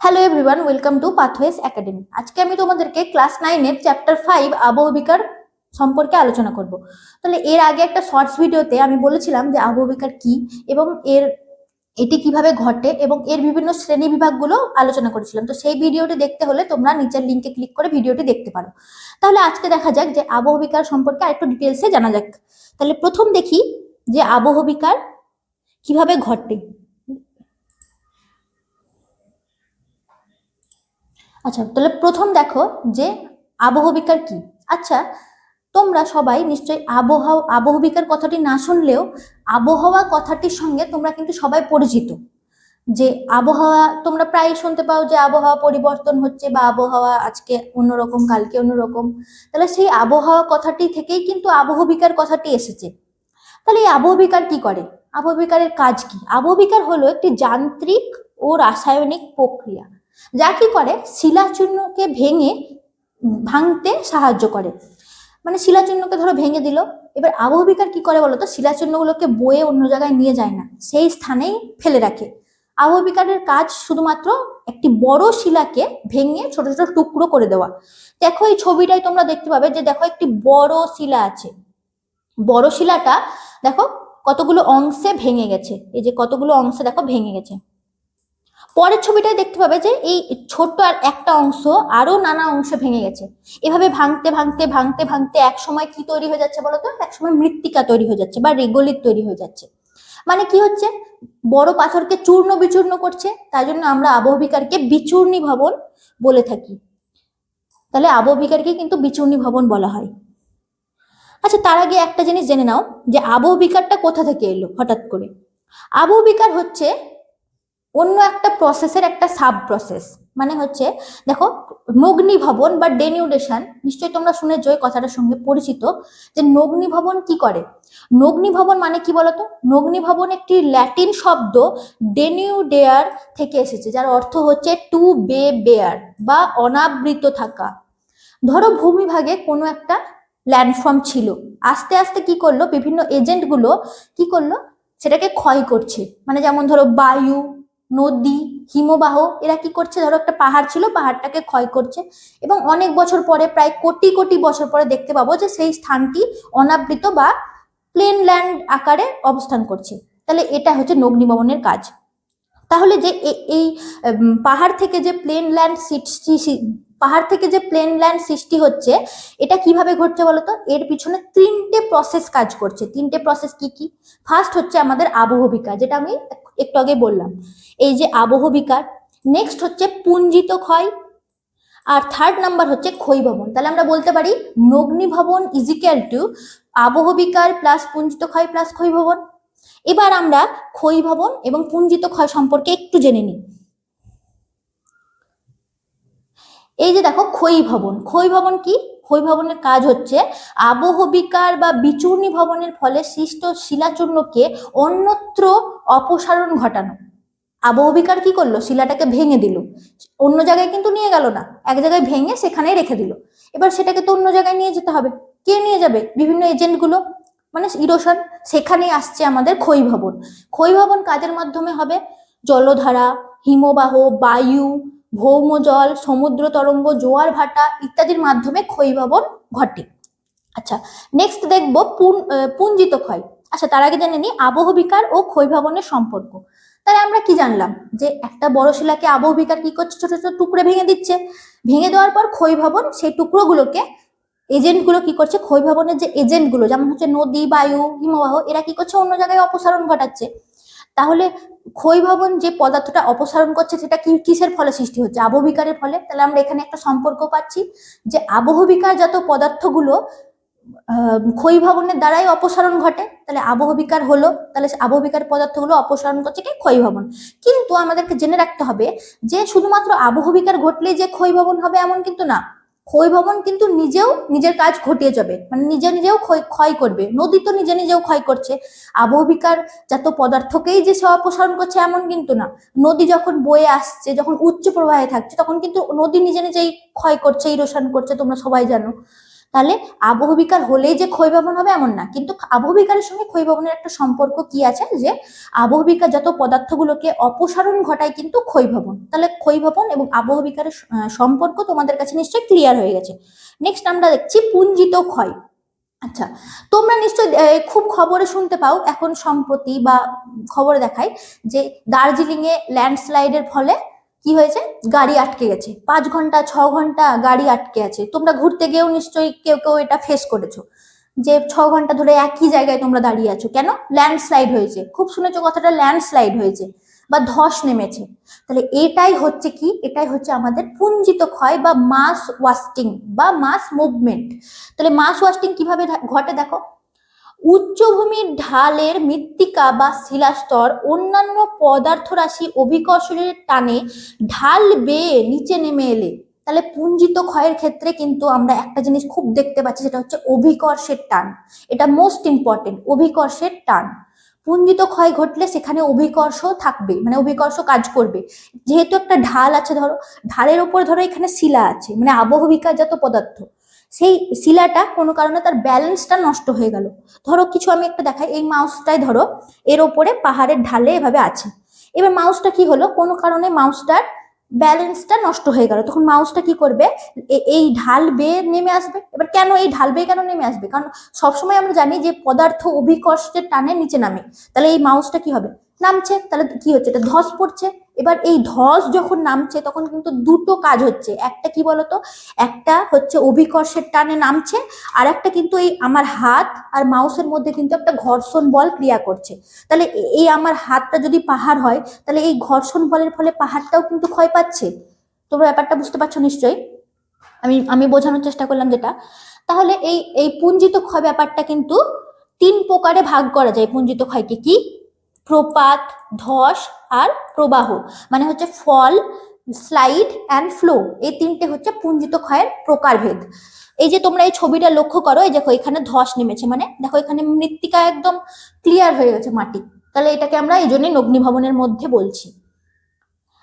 Hello everyone, welcome to pathways academy. আজকে আমি তোমাদেরকে ক্লাস 9 এর চ্যাপ্টার 5 আবহবিকার সম্পর্কে আলোচনা করব। তাহলে এর আগে একটা শর্টস ভিডিওতে আমি বলেছিলাম যে আবহবিকার কি এবং এটি কিভাবে ঘটে এবং এর বিভিন্ন শ্রেণী বিভাগগুলো আলোচনা করেছিলাম। তো সেই ভিডিওটি দেখতে হলে তোমরা নিচের লিঙ্কে ক্লিক করে ভিডিওটি দেখতে পারো। তাহলে আজকে দেখা যাক যে আবহবিকার সম্পর্কে আরেকটু ডিটেলসে জানা যাক। তাহলে প্রথম দেখি যে আবহবিকার কিভাবে ঘটে। আচ্ছা, তাহলে প্রথম দেখো যে আবহবিকার কি। আচ্ছা, তোমরা সবাই নিশ্চয়ই আবহবিকার কথাটি না শুনলেও আবহাওয়া কথাটির সঙ্গে তোমরা কিন্তু সবাই পরিচিত। যে আবহাওয়া তোমরা প্রায় শুনতে পাও যে আবহাওয়া পরিবর্তন হচ্ছে বা আবহাওয়া আজকে অন্যরকম কালকে অন্যরকম। তাহলে সেই আবহাওয়া কথাটি থেকেই কিন্তু আবহবিকার কথাটি এসেছে। তাহলে এই আবহবিকার কি করে? আবহবিকারের কাজ কি? আবহবিকার হলো একটি যান্ত্রিক ও রাসায়নিক প্রক্রিয়া যা কি করে শিলাচূর্ণকে ভাঙতে সাহায্য করে। মানে শিলাচূর্ণকে ধরো ভেঙে দিল, এবার আবহবিকার কি করে বলতো? শিলাচূর্ণগুলোকে বয়ে অন্য জায়গায় নিয়ে যায় না, সেই স্থানেই ফেলে রাখে। আবহবিকারের কাজ শুধুমাত্র একটি বড় শিলাকে ভেঙে ছোট ছোট টুকরো করে দেওয়া। দেখো এই ছবিটাই তোমরা দেখতে পাবে যে দেখো একটি বড় শিলা আছে। বড় শিলাটা দেখো কতগুলো অংশে ভেঙে গেছে, এই যে কতগুলো অংশে দেখো ভেঙে গেছে। পরের ছবিটায় দেখতে পাবে যে এই ছোট্ট আর একটা অংশ আরো নানা অংশে ভেঙে গেছে। এভাবে ভাঙতে ভাঙতে ভাঙতে ভাঙতে এক সময় কি তৈরি হয়ে যাচ্ছে বলতো? এক সময় মৃত্তিকা তৈরি হয়ে যাচ্ছে বা রেগোলিত তৈরি হয়ে যাচ্ছে। মানে কি হচ্ছে? বড় পাথরকে চূর্ণ বিচূর্ণ করছে, তাই জন্য আমরা আবহবিকারকে বিচূর্ণী ভবন বলে থাকি। তাহলে আবহবিকারকে কিন্তু বিচূর্ণী ভবন বলা হয়। আচ্ছা, তার আগে একটা জিনিস জেনে নাও যে আবহবিকারটা কোথা থেকে এলো হঠাৎ করে। আবহবিকার হচ্ছে অন্য একটা প্রসেসের একটা সাব প্রসেস। মানে হচ্ছে দেখো, নগ্নিভবন বা ডেনিউডেশন নিশ্চয়ই তোমরা শুনেছো, এই কথাটার সঙ্গে পরিচিত। যে নগ্নিভবন কি করে? নগ্নিভবন মানে কি বলতো? নগ্নিভবন একটি ল্যাটিন শব্দ ডেনিউডেয়ার থেকে এসেছে, যার অর্থ হচ্ছে টু বেয়ার বা অনাবৃত থাকা। ধরো ভূমিভাগে কোনো একটা ল্যান্ডফর্ম ছিল, আস্তে আস্তে কি করলো, বিভিন্ন এজেন্টগুলো কি করলো, সেটাকে ক্ষয় করছে। মানে যেমন ধরো বায়ু, নদী, হিমবাহ, এরা কি করছে? ধরো একটা পাহাড় ছিল, পাহাড়টাকে ক্ষয় করছে এবং অনেক বছর পরে, প্রায় কোটি কোটি বছর পরে দেখতে পাবো যে সেই স্থানটি অনাবৃত বা প্লেন ল্যান্ড আকারে অবস্থান করছে। তাহলে এটা হচ্ছে নগ্নিভবনের কাজ। তাহলে যে এই পাহাড় থেকে যে প্লেন ল্যান্ড সৃষ্টি হচ্ছে, এটা কিভাবে ঘটছে বলতো? এর পিছনে তিনটে প্রসেস কাজ করছে। তিনটে প্রসেস কি কি? ফার্স্ট হচ্ছে আমাদের আবহবিকার, যেটা আমি একটু আগে বললাম, এই যে আবহবিকার। নেক্সট হচ্ছে পুঞ্জিত ক্ষয়, আর থার্ড নাম্বার হচ্ছে ক্ষয়ভবন। তাহলে আমরা বলতে পারি নগ্নিভবন ইজ ইকুয়াল টু আবহবিকার প্লাস পুঞ্জিত ক্ষয় প্লাস ক্ষয়ভবন। এবার আমরা ক্ষয়ভবন এবং পুঞ্জিত ক্ষয় সম্পর্কে একটু জেনে নিই। এই যে দেখো ক্ষয়ভবন, ক্ষয়ভবন কি? ক্ষয়ভবনের কাজ হচ্ছে আবহবিকার বা বিচূর্ণী ভবনের ফলে সৃষ্ট শিলাচূর্ণকে অন্যত্র অপসারণ ঘটানো। আবহবিকার কি করলো? শিলাটাকে ভেঙে দিল, অন্য জায়গায় কিন্তু নিয়ে গেল না, এক জায়গায় ভেঙে সেখানেই রেখে দিল। এবার সেটাকে তো অন্য জায়গায় নিয়ে যেতে হবে। কে নিয়ে যাবে? বিভিন্ন এজেন্টগুলো, মানে ইরোশন। সেখানেই আসছে আমাদের ক্ষয়ভবন। ক্ষয়ভবন কাজের মাধ্যমে হবে জলধারা, হিমবাহ, বায়ু, ভৌম জল, সমুদ্র তরঙ্গ, জোয়ার ভাটা ইত্যাদির মাধ্যমে ক্ষয়ভবন ঘটে। আচ্ছা, নেক্সট দেখবো পুঞ্জিত ক্ষয়। আচ্ছা, তার আগে জেনে নিই আবহবিকার ও ক্ষয়ভবনের সম্পর্ক। তাহলে আমরা কি জানলাম যে একটা বড় শিলাকে আবহবিকার কি করছে? ছোট ছোট টুকরে ভেঙে দিচ্ছে। ভেঙে দেওয়ার পর ক্ষয়ভবন সেই টুকরোগুলোকে, এজেন্টগুলো কি করছে? ক্ষয়ভবনের যে এজেন্টগুলো যেমন হচ্ছে নদী, বায়ু, হিমবাহ, এরা কি করছে? অন্য জায়গায় অপসারণ ঘটাচ্ছে। তাহলে ক্ষয়ভবন যে পদার্থটা অপসারণ করছে সেটা কিসের ফলে সৃষ্টি হচ্ছে? আবহবিকারের ফলে। তাহলে আমরা এখানে একটা সম্পর্ক পাচ্ছি যে আবহবিকারজাত পদার্থগুলো ক্ষয়ভবনের দ্বারাই অপসারণ ঘটে। তাহলে আবহবিকার হলো, তাহলে আবহবিকার পদার্থগুলো অপসারণ করছে কি? ক্ষয়ভবন। কিন্তু আমাদেরকে জেনে রাখতে হবে যে শুধুমাত্র আবহবিকার ঘটলেই যে ক্ষয়ভবন হবে এমন কিন্তু না। ক্ষয়ভবন কিন্তু নিজেও নিজের কাজ ঘটিয়ে যাবে, মানে নিজেও ক্ষয় করবে। নদী তো নিজেও ক্ষয় করছে। আবহবিকার জাত পদার্থকেই যে সে অপসারণ করছে এমন কিন্তু না। নদী যখন বয়ে আসছে, যখন উচ্চ প্রবাহে থাকছে, তখন কিন্তু নদী নিজেই ক্ষয় করছে, ইরোশন করছে, তোমরা সবাই জানো। তাহলে আবহবিকার হলেই যে ক্ষয়ভবন হবে এমন না, কিন্তু আবহবিকারের সঙ্গে ক্ষয়ভবনের একটা সম্পর্ক কি আছে, যে আবহবিকার যত পদার্থগুলোকে অপসারণ ঘটায় কিন্তু ক্ষয়ভবন। তাহলে ক্ষয়ভবন এবং আবহবিকারের সম্পর্ক তোমাদের কাছে নিশ্চয়ই ক্লিয়ার হয়ে গেছে। নেক্সট আমরা দেখছি পুঞ্জিত ক্ষয়। আচ্ছা, তোমরা নিশ্চয়ই খুব খবরে শুনতে পাও এখন সম্প্রতি, বা খবরে দেখায় যে দার্জিলিং এ ল্যান্ডস্লাইডের ফলে কি হয়েছে, গাড়ি আটকে গেছে, 5 ঘন্টা 6 ঘন্টা গাড়ি আটকে আছে। তোমরা ঘুরতে গিয়েও নিশ্চয়ই কেউ কেউ এটা ফেস করেছো, যে 6 ঘন্টা ধরে একই জায়গায় তোমরা দাঁড়িয়ে আছো, কেন? ল্যান্ডস্লাইড হয়েছে। খুব শুনেছো কথাটা, ল্যান্ডস্লাইড হয়েছে বা ধস নেমেছে। তাহলে এটাই হচ্ছে কি, এটাই হচ্ছে আমাদের পুঞ্জিত ক্ষয় বা মাস ওয়াস্টিং বা মাস মুভমেন্ট। তাহলে মাস ওয়াস্টিং কিভাবে ঘটে দেখো, উচ্চভূমির ঢালের মৃত্তিকা বা শিলাস্তর অন্যান্য পদার্থ রাশি অভিকর্ষের টানে ঢাল বেয়ে নিচে নেমে এলে, তাহলে পুঞ্জিত ক্ষয়ের ক্ষেত্রে কিন্তু আমরা একটা জিনিস খুব দেখতে পাচ্ছি, সেটা হচ্ছে অভিকর্ষের টান। এটা মোস্ট ইম্পর্টেন্ট, অভিকর্ষের টান। পুঞ্জিত ক্ষয় ঘটলে সেখানে অভিকর্ষ থাকবে, মানে অভিকর্ষ কাজ করবে। যেহেতু একটা ঢাল আছে, ধরো ঢালের উপর ধরো এখানে শিলা আছে, মানে আবহবিকারজাত পদার্থ, সেই শিলাটা কোনো কারণে তার ব্যালেন্সটা নষ্ট হয়ে গেল। ধরো কিছু আমি একটা দেখাই, এই মাউসটাই ধরো এর ওপরে পাহাড়ের ঢালে এভাবে আছে, এবার মাউসটা কি হলো, কোনো কারণে মাউসটার ব্যালেন্সটা নষ্ট হয়ে গেল, তখন মাউসটা কি করবে, এই ঢাল বেয়ে নেমে আসবে। এবার কেন এই ঢাল বেয়ে কেন নেমে আসবে, কারণ সবসময় আমরা জানি যে পদার্থ অভিকর্ষের টানে নিচে নামে, তাহলে এই মাউসটা কি হবে, নামছে, তাহলে কি হচ্ছে, এটা ধস পড়ছে। এবার এই ধস যখন নামছে তখন কিন্তু দুটো কাজ হচ্ছে, একটা কি বলতো, একটা হচ্ছে অভিকর্ষের টানে নামছে, আর একটা কিন্তু এই আমার হাত আর মাউসের মধ্যে কিন্তু একটা ঘর্ষণ বল ক্রিয়া করছে। তাহলে এই আমার হাতটা যদি পাহাড় হয়, তাহলে এই ঘর্ষণ বলের ফলে পাহাড়টাও কিন্তু ক্ষয় পাচ্ছে। তোমরা ব্যাপারটা বুঝতে পারছো নিশ্চয়ই, আমি আমি বোঝানোর চেষ্টা করলাম যেটা। তাহলে এই এই পুঞ্জিত ক্ষয় ব্যাপারটা কিন্তু 3 প্রকারে ভাগ করা যায় পুঞ্জিত ক্ষয়কে, কি, প্রপাত, ধস আর প্রবাহ, মানে হচ্ছে ফল, স্লাইড অ্যান্ড ফ্লো, এই 3টে হচ্ছে পুঞ্জিত ক্ষয়ের প্রকারভেদ। এই যে তোমরা এই ছবিটা লক্ষ্য করো, এই দেখো এখানে ধস নেমেছে, মানে দেখো এখানে মৃত্তিকা একদম ক্লিয়ার হয়ে গেছে মাটি, তাহলে এটাকে আমরা এই জন্যই অগ্নিভবনের মধ্যে বলছি।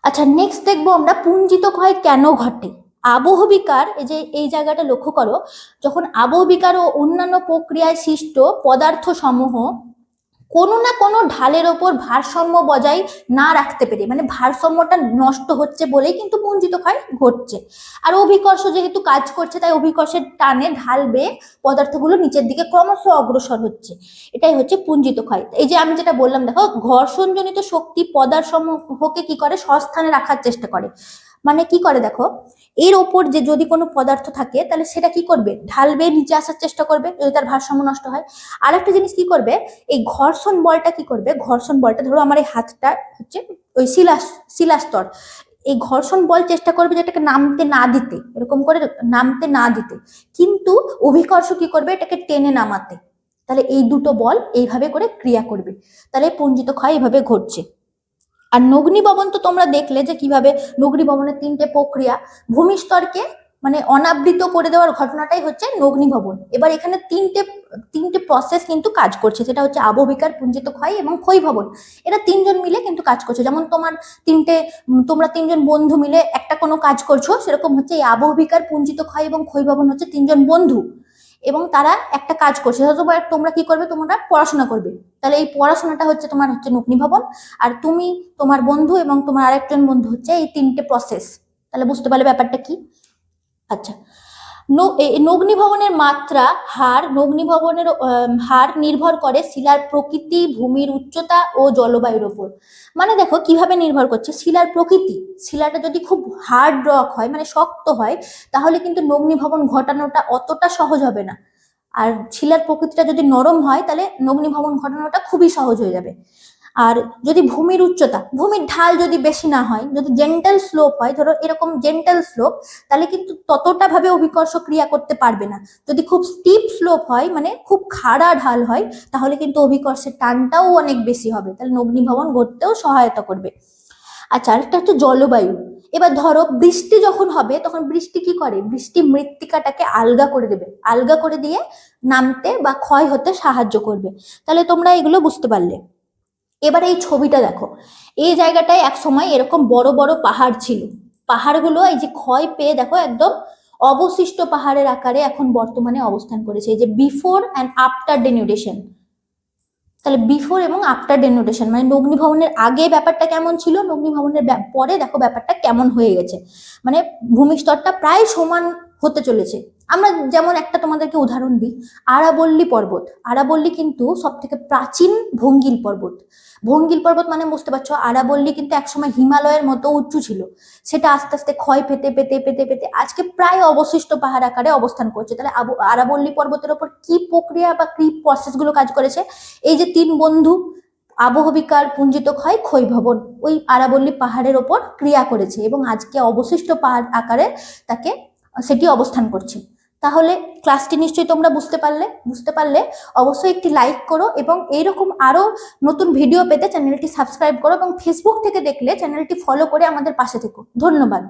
আচ্ছা, নেক্সট দেখবো আমরা পুঞ্জিত ক্ষয় কেন ঘটে। আবহবিকার, এই যে এই জায়গাটা লক্ষ্য করো, যখন আবহবিকার ও অন্যান্য প্রক্রিয়ায় সৃষ্ট পদার্থ সমূহ কোনো না কোনো ঢালের ওপর ভারসাম্য বজায় না রাখতে পেরে, মানে ভারসাম্যটা নষ্ট হচ্ছে বলেই কিন্তু পুঞ্জিত ক্ষয় ঘটছে। আর অভিকর্ষ যেহেতু কাজ করছে, তাই অভিকর্ষের টানে ঢাল বেয়ে পদার্থগুলো নিচের দিকে ক্রমশ অগ্রসর হচ্ছে, এটাই হচ্ছে পুঞ্জিত ক্ষয়। এই যে আমি যেটা বললাম, দেখো ঘর্ষণজনিত শক্তি পদার্থ সমূহকে কি করে, সস্থানে রাখার চেষ্টা করে। মানে কি করে দেখো, এর ওপর যে যদি কোনো পদার্থ থাকে, তাহলে সেটা কি করবে, ঢাল বেয়ে নিচে আসার চেষ্টা করবে যদি তার ভারসাম্য নষ্ট হয়। আর একটা জিনিস কি করবে, এই ঘর্ষণ বলটা কি করবে, ঘর্ষণ বলটা ধরো আমার এই হাতটা হচ্ছে ওই শিলাস্তর, এই ঘর্ষণ বল চেষ্টা করবে যেটাকে নামতে না দিতে, এরকম করে নামতে না দিতে, কিন্তু অভিকর্ষ কি করবে, এটাকে টেনে নামাতে। তাহলে এই দুটো বল এইভাবে করে ক্রিয়া করবে, তাহলে পুঞ্জিত ক্ষয় এইভাবে ঘটছে। আর নগ্নিভবন তো তোমরা দেখলে যে কিভাবে নগ্নিভবনের 3টে প্রক্রিয়া, ভূমিস্তরকে মানে অনাবৃত করে দেওয়ার ঘটনাটাই হচ্ছে নগ্নিভবন। এবার এখানে তিনটে তিনটে প্রসেস কিন্তু কাজ করছে, সেটা হচ্ছে আবহবিকার, পুঞ্জিত ক্ষয় এবং ক্ষয়ভবন। এরা 3জন মিলে কিন্তু কাজ করছে, যেমন তোমরা 3জন বন্ধু মিলে একটা কোনো কাজ করছো, সেরকম হচ্ছে এই আবহবিকার, পুঞ্জিত ক্ষয় এবং ক্ষয়ভবন হচ্ছে 3জন বন্ধু, এবং তারা একটা কাজ করছে। তোমরা কি করবে, তোমরা পড়াশোনা করবে, তাহলে এই পড়াশোনাটা হচ্ছে তোমার হচ্ছে নগ্নিভবন, আর তুমি, তোমার বন্ধু এবং তোমার আরেকজন বন্ধু হচ্ছে এই 3টে প্রসেস। তাহলে বুঝতে পারলে ব্যাপারটা কি। আচ্ছা, নগ্নিভবনের মাত্রা হার নির্ভর করে শিলার প্রকৃতি, ভূমির উচ্চতা ও জলবায়ুর ওপর। মানে দেখো কিভাবে নির্ভর করছে, শিলার প্রকৃতি, শিলাটা যদি খুব হার্ড রক হয়, মানে শক্ত হয়, তাহলে কিন্তু নগ্নিভবন ঘটানোটা অতটা সহজ হবে না। আর শিলার প্রকৃতিটা যদি নরম হয়, তাহলে নগ্নিভবন ঘটানোটা খুবই সহজ হয়ে যাবে। আর যদি ভূমির উচ্চতা, ভূমির ঢাল যদি বেশি না হয়, যদি জেন্টাল স্লোপ হয়, ধরো এরকম জেন্টাল স্লোপ, তাহলে কিন্তু ততটা ভাবে অভিকর্ষ ক্রিয়া করতে পারবে না। যদি খুব স্টিপ স্লোপ হয়, মানে খুব খাড়া ঢাল হয়, তাহলে কিন্তু অভিকর্ষের টানটাও অনেক বেশি হবে, তাহলে নগ্নিভবন ঘটতেও সহায়তা করবে। আচ্ছা, আরেকটা হচ্ছে জলবায়ু। এবার ধরো বৃষ্টি যখন হবে, তখন বৃষ্টি কি করে, বৃষ্টি মৃত্তিকাটাকে আলগা করে দেবে, আলগা করে দিয়ে নামতে বা ক্ষয় হতে সাহায্য করবে। তাহলে তোমরা এগুলো বুঝতে পারলে। এবার এই ছবিটা দেখো, এই জায়গাটায় এক সময় এরকম বড় বড় পাহাড় ছিল, পাহাড়গুলো এই যে ক্ষয় পেয়ে দেখো একদম অবশিষ্ট পাহাড়ের আকারে এখন বর্তমানে অবস্থান করেছে। এই যে বিফোর অ্যান্ড আফটার ডেনুডেশন, তাহলে বিফোর এবং আফটার ডেনুডেশন মানে নগ্নি ভবনের আগে ব্যাপারটা কেমন ছিল, নগ্নি ভবনের পরে দেখো ব্যাপারটা কেমন হয়ে গেছে, মানে ভূমিস্তরটা প্রায় সমান হতে চলেছে। আমরা যেমন একটা তোমাদেরকে উদাহরণ দিই, আরাবল্লী পর্বত। আরাবল্লী কিন্তু সব থেকে প্রাচীন ভঙ্গিল পর্বত। ভঙ্গিল পর্বত মানে বুঝতে পারছো, আরাবল্লী কিন্তু একসময় হিমালয়ের মতো উঁচু ছিল, সেটা আস্তে আস্তে ক্ষয় পেতে পেতে পেতে পেতে আজকে প্রায় অবশিষ্ট পাহাড় আকারে অবস্থান করছে। তাহলে আরাবল্লী পর্বতের ওপর কি প্রক্রিয়া বা কি প্রসেস গুলো কাজ করেছে, এই যে তিন বন্ধু আবহবিকার পুঞ্জিত ক্ষয় ক্ষয়ভবন ওই আরাবল্লী পাহাড়ের ওপর ক্রিয়া করেছে এবং আজকে অবশিষ্ট পাহাড় আকারে তাকে সেটি অবস্থান করছে। তাহলে ক্লাসটি নিশ্চয়ই তোমরা বুঝতে পারলে অবশ্যই একটি লাইক করো এবং এইরকম আরো নতুন ভিডিও পেতে চ্যানেলটি সাবস্ক্রাইব করো এবং ফেসবুক থেকে দেখলে চ্যানেলটি ফলো করে আমাদের পাশে থেকো। ধন্যবাদ।